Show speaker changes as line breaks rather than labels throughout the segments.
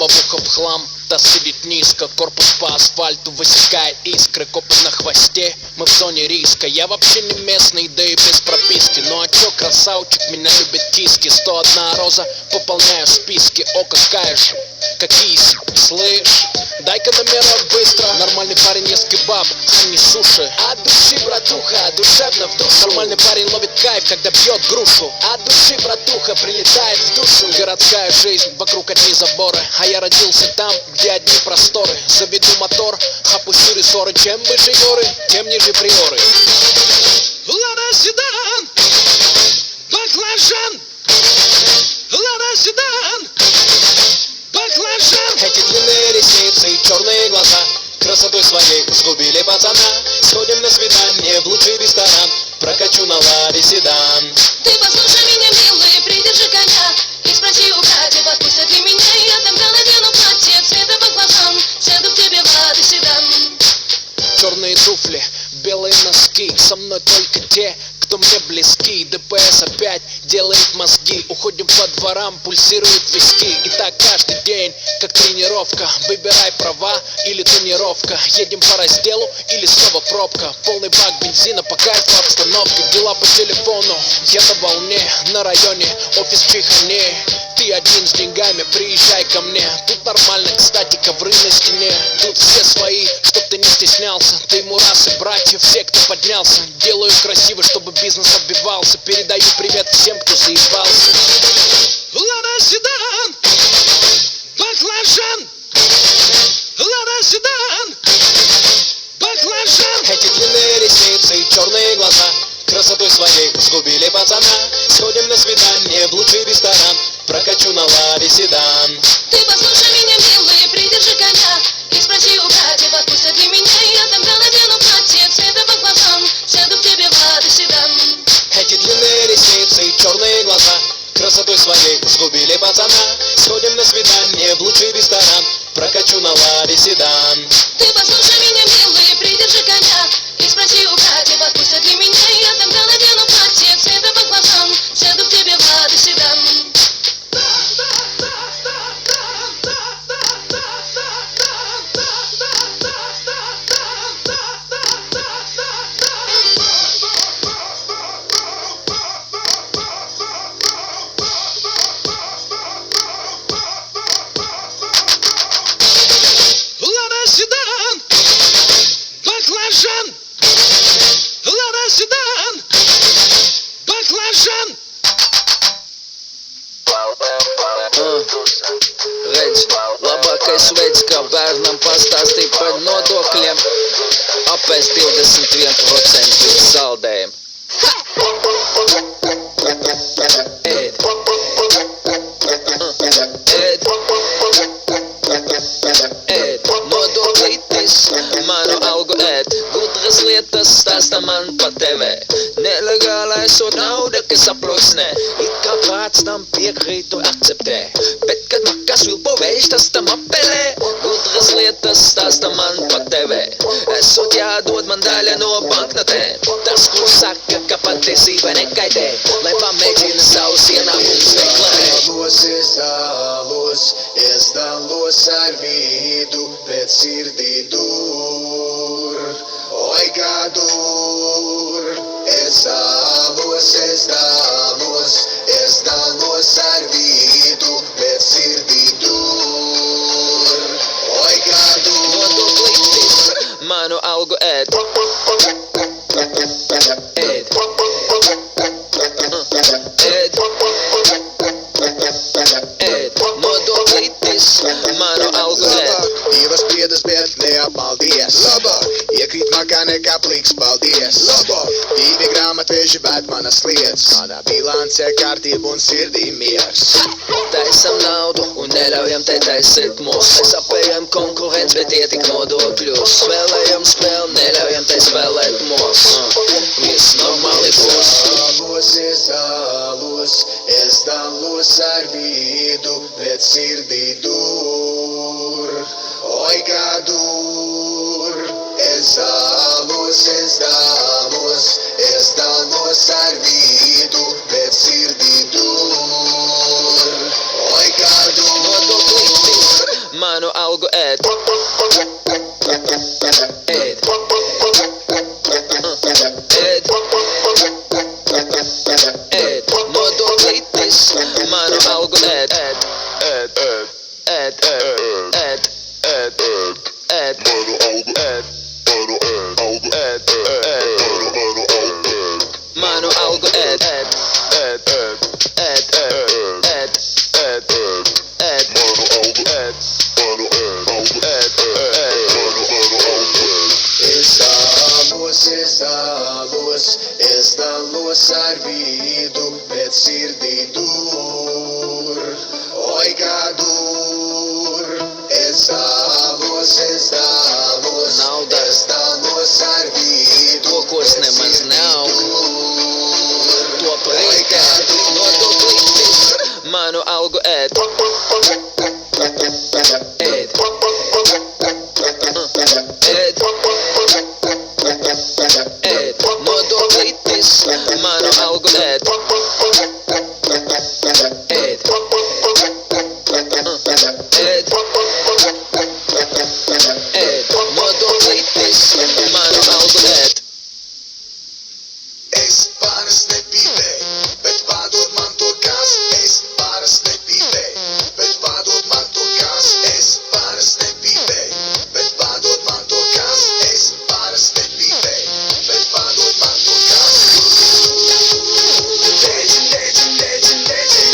лобовуха в хлам. Таз сидит низко, корпус по асфальту высекает искры. Копы на хвосте, мы в зоне риска. Я вообще не местный, да и без прописки. Ну а чё, красавчик, меня любят киски. 101 роза, пополняю списки. О, какая же, какие слышь. Дай-ка номерок быстро. Нормальный парень ест кебаб, а не суши. От души, братуха, душевно в душу. Нормальный парень ловит кайф, когда бьет грушу. От души, братуха, прилетает в душу. Городская жизнь, вокруг одни заборы. А я родился там, где одни просторы. Заведу мотор, опущу рессоры. Чем выше горы, тем ниже приоры.
Лада седан, баклажан. Лада седан, баклажан.
Эти длинные ресницы и черные глаза красотой своей сгубили пацана. Сходим на свидание в лучший ресторан. Прокачу на Ладе седан.
Ты послушай меня, милый, придержи коня и спроси у Кати, подпустят ли меня. Я тогда надену платье цвета баклажан, сяду к тебе в Ладе седан.
Черные туфли, белые носки. Со мной только те, кто мне близки. ДПС опять делает мозги. Уходим по дворам, пульсируют виски. И так каждый день, как тренировка. Выбирай права или тонировка. Едем по разделу или снова пробка. Полный бак бензина, по кайфу обстановка. Дела по телефону, я на волне. На районе, офис в Чехане. Ты один с деньгами, приезжай ко мне. Тут нормально, кстати, ковры на стене. Тут все свои, чтоб ты не стеснялся. Ты ему раз и братья, все, кто поднялся. Делаю красиво, чтобы бизнес отбивался. Передаю привет всем, кто заебался.
Лада седан, баклажан. Лада седан, баклажан.
Эти длинные ресницы и черные глаза красотой своей сгубили пацана. Сходим на свидание в лучший ресторан. Прокачу на Ладе седан.
Ты послушай меня, милый, придержи коня и спроси у Кати, подпустят ли меня. Я тогда надену платье цвета баклажан, сяду к тебе в Ладе седан.
Эти длинные ресницы и черные глаза красотой своей сгубили пацана. Сходим на свидание в лучший ресторан. Прокачу на Ладе седан.
Ты послушай меня, милый, придержи коня и спроси у Кати, подпустят ли меня. Я тогда надену платье цвета баклажан, сяду к тебе в Ладе седан.
Лада седан, баклажан. Лада седан, backlajan.
Redzi, labākais veids, kā bērnam pastāstīt par nodokļiem, apēst 21% saldējumu. Ēd. Ēd. Ēd. Nodoklītis, manu algu ēd. Gudras lietas stāsta man pa TV. Nelegālai sot nauda, kas aploksnē. It kā kāds tam piekrītu akceptē. Bet, kad makas vilpo vējš, tas tam apelē. Gudras lietas stāsta man pa TV. Esot jādod man daļa no banknotēm. Tas, kur saka, ka patiesība nekaitē. Lai pamēģina savus ienākumus deklarēt.
Es dalos ar vidu, bet sirdī dur. Oi, kā dur. Es dalos ar vidu, bet sirdī dur. Oi, kā dur.
Nodoklītis, manu algu ēd. Ēd. Ēd. Ēd. Nodoklītis, manu algu ēd.
Divas piedas, bet neapmaldies. Iekrīt makā nekā pliks, paldies. 2 grāmatveži, bet manas lietas. Manā bilancē kārtība un sirdī miers.
Taisam naudu un neļaujam te taisīt mūs. Mēs apējam konkurents, bet ietik nodokļus. Spēlējam spēli, neļaujam te spēlēt mūs. Viss normāli būs.
Es dalos ar vidu, bet sirdī dur. Oi, kā dur. Es dalos ar vidu, bet sirdī dur. Oi, kā dur.
Nodoklītis, mano algo ed modolitis, mano algo ed mano algo
Estalos ar vidu, bet sirdī dur, oi kā dur. Estalos
nauda,
estalos ar vidu,
to, ko es nemaz neaug, to prīkē, nodoklitis, manu algu ēd, nodoklitis, manu algu ēd, nodoklitis, manu algu ēd.
Es paras nepīvēju, bet padod man to kas. Es paras nepīvēju, bet padod man to kas. Es paras nepīvēju, bet padod man to kas. Es paras nepīvēju, bet padod man to kas. Dēģin, dēģin, dēģin, dēģin.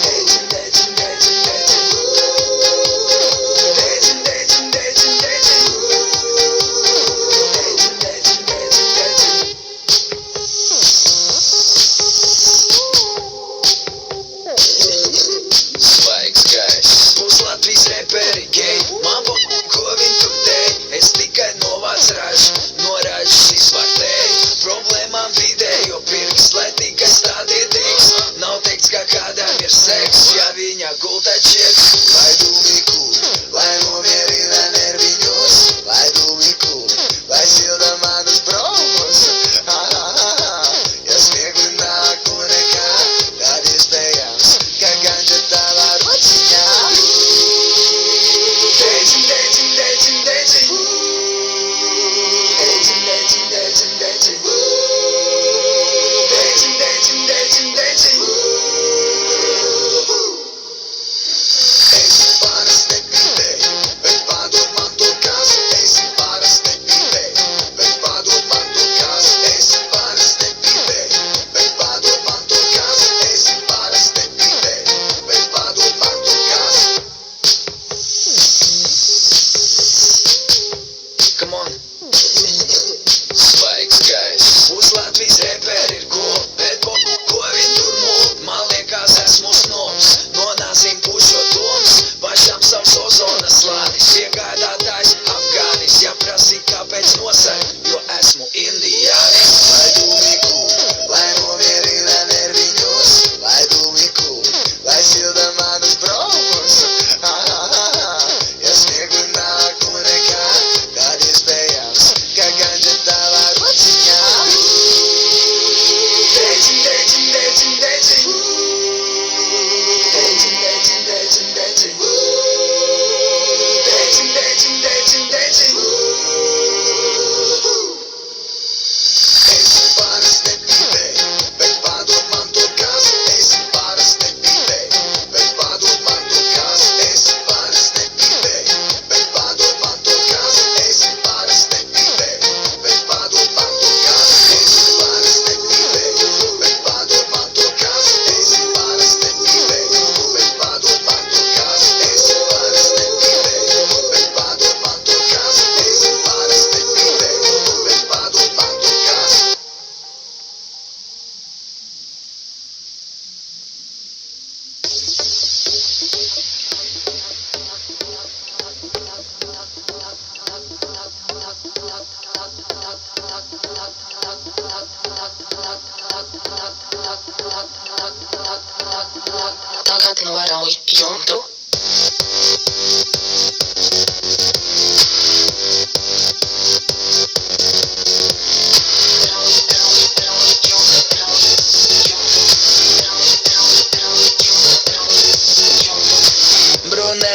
Dēģin, dēģin, dēģin, dēģin. Dēģin, dēģin, dēģin, dēģin.
Svaigs gaiss.
Būs Latvijas reperi gei, man ko viņi tur dēļ. Es tikai novāc ražu, noražas izvārtēju. Problēmām vidējo pirks, lai tikai stādītīgs. Nav teikts, ka kādām ir seks, ja viņa gultā čieks. Lai dūmi kūri, lai nomierina nerviņos. Lai dūmi kūri, lai silda manus bromus. Ja smiegli nāk no nekā, tad iespējams, ka ganja tavā rociņā. Dēģin, dēģin, dēģin, dēģin. Dēģin, dēģin, dēģin, dēģin. Dēģin, dēģin, dēģin, dēģin. Es paras nepīvēju, bet padod man to kas. Es paras nepīvēju, bet padod man to kas. Es paras nepīvēju, bet padod man to kas. Es paras nepīvēju, bet padod man to kas.
Come on. Svaigs gaiss.
Būs Latvijas reperi ir cool, bet ko viņi tur mūl? Man liekas esmu snobs, no nāzīm pušo dūms. Pašam savs ozonas slānis, iegādātājs Afgānis. Ja prasī, kāpēc nosaka, jo esmu indiānis. Lai dūmi kūri, lai nomierina nerviņos. Lai dūmi kūri, lai silda manus bromus. Ja smiegli nāk no nekā, tad iespējams, ka ganja tavā rociņā. Dēģin, dēģin, dēģin, dēģin. Dēģin, dēģin, dēģin, dēģin. Dēģin, dēģin, dēģin, dēģin. Es paras nepīvēju, bet padod man to kas. Es paras nepīvēju, bet padod man to kas. Es paras nepīvēju, bet padod man to kas. Es paras nepīvēju, bet padod man to kas. Es paras nepīvēju, bet padod man to kas. Es paras nepīvēju, bet padod man to kas. Es paras nepīvēju, bet padod man to kas. Es paras nepīvēju, bet padod man to kas.
Tagad norauj jumtu.
Brunē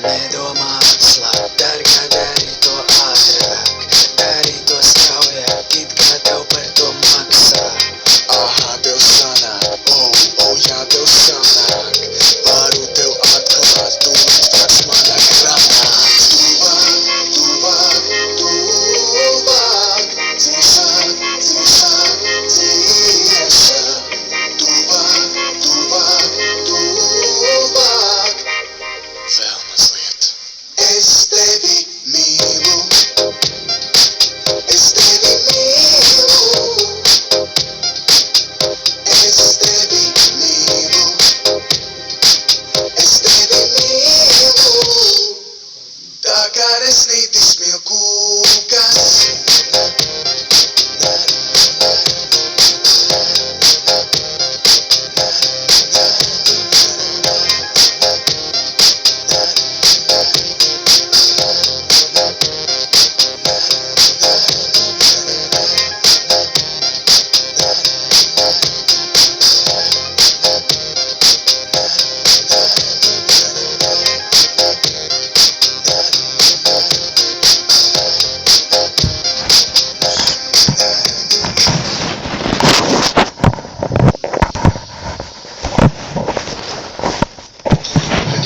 nedomāts, dārgā dari to ātrāk, dari to straujāk, it kā tev par to maksā.
Aha, tev sanāk, jā, tev sanāk, varu tev atklāt, tu nāc manā krānā. Tuvāk, ciešāk, ciešāk, tuvāk, vēl mazliet. Es tevi mīlu, es tevi mīlu. Es tevi mīlu, es tevi mīlu, tā kā resnītis smilkūkas.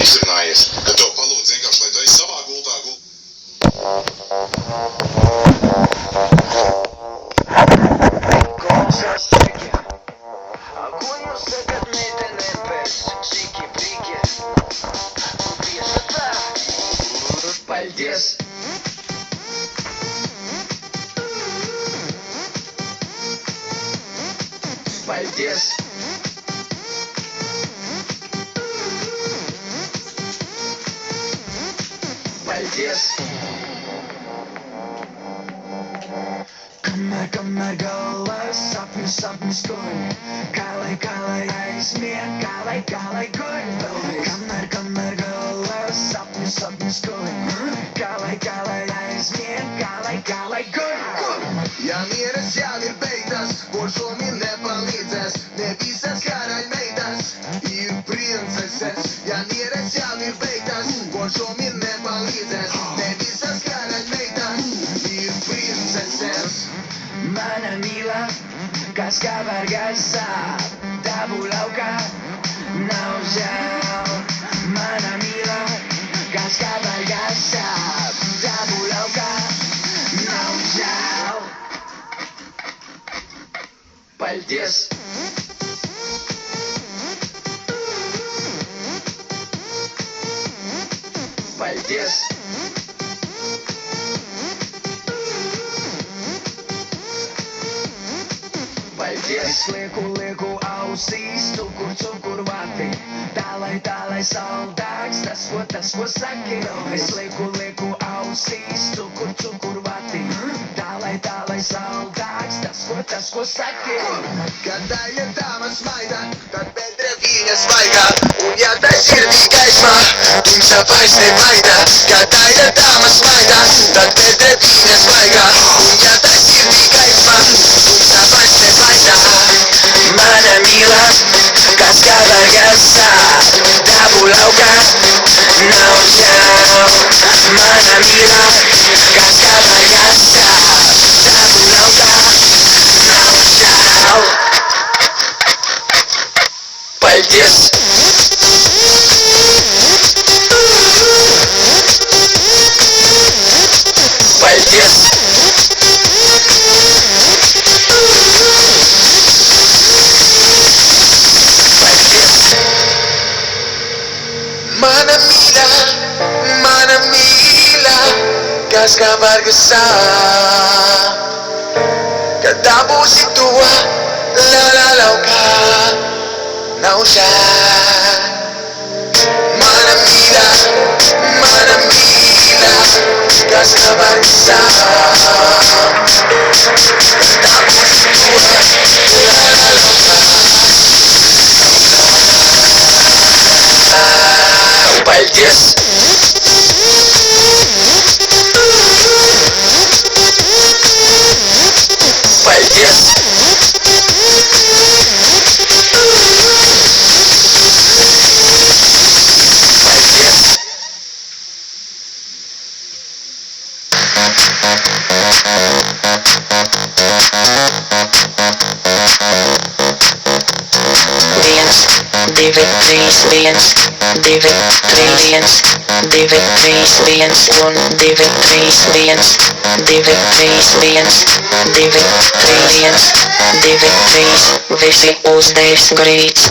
Izrunājies, ka tev palūdz vienkārši, lai tu esi savā gultā
Paldies! Paldies! Paldies! Kamēr galvā sapnis guļ, kā lai aizmieg, kā lai guļ. Kamēr galvā sapnis guļ, kā lai aizmieg, kā lai guļ.
Ja mieras jau ir beigtas, košomi nepalīdzēs, ne visas karaļmeitas ir princeses. Ja mieras jau ir beigtas, košomi nepalīdzēs, ne visas karaļmeitas ir princeses.
Mana mīla, kas kā vargas sāp, tavu laukā nav žēl. Mana mīla, kas kā vargas sāp, tavu laukā nav žēl. Paldies! Paldies! Paldies! Lieku ausīs, cukur vati, tā lai saldāks, tas ko saki. Es lieku ausīs, cukur vati, tā lai saldāks, tas ko saki.
Kad daļa dāma smaida, tad bedre viņa svaigā, un ja tai sirdī gaismā, tumsa vairs nebaida. Kad daļa dāma smaida, tad bedre viņa svaigā, un ja tai sirdī gaismā, tumsa vairs nebaida.
Mana mīla, kas kā vargas sāp, tavu laukā nav žēl. Mana mīla, kas kā vargas sāp, tavu laukā nav žēl. Paldies! Paldies!
Mana mīļā, kas kā vargas sāp, kad dabūsi to laukā, nav žēl. Mana mīļā, kas kā vargas sāp, kad dabūsi to laukā.
Paldies! Paldies! Paldies!
Divi, trīs, viens, divi, trīs, divi, trīs, viens, un divi, trīs, viens, divi, trīs, viens, divi, trīs, divi, trīs, visi uzdevs grīts.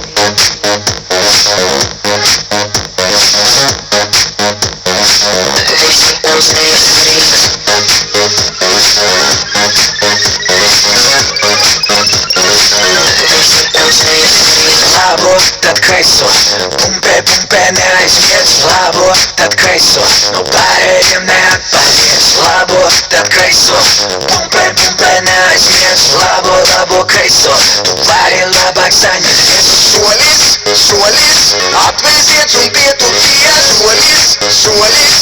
Visi uzdevs grīts.
Labo, tad kreiso, pumpē, pumpē, neaizmirst. Labo, tad kreiso, no pārējiem neatpalies. Labo, tad kreiso, pumpē, pumpē, neaizmirst. Labo, labo, kreiso, tu vari labāk saņemties. Solis, solis, atveziet un pieturies. Solis, solis,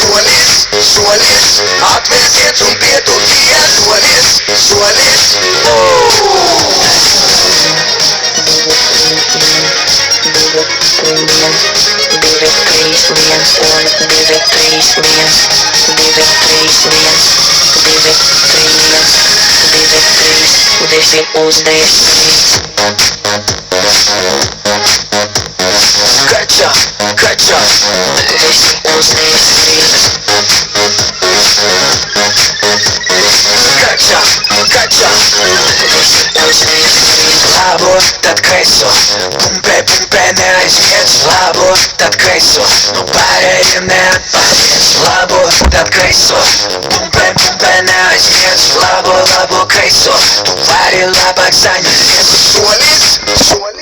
solis, solis, atveziet un pieturies. Solis, solis,
Divi, trīs, viens, un divi, trīs, viens, divi, trīs, viens, divi, trīs, divi, trīs, visi uzdevs grīts.
Kača, kača,
Visi uzdevs grīts.
kača, kača.
Visi uzdevs grīts.
Labo, tad kreiso, pumpē, pumpē, neaizmirst. Labo, tad kreiso, no pārējiem neatpalies. Labo, tad kreiso, pumpē, pumpē, neaizmirst. Labo, labo, kreiso, tu vari labāk saņemties. Solis, solis.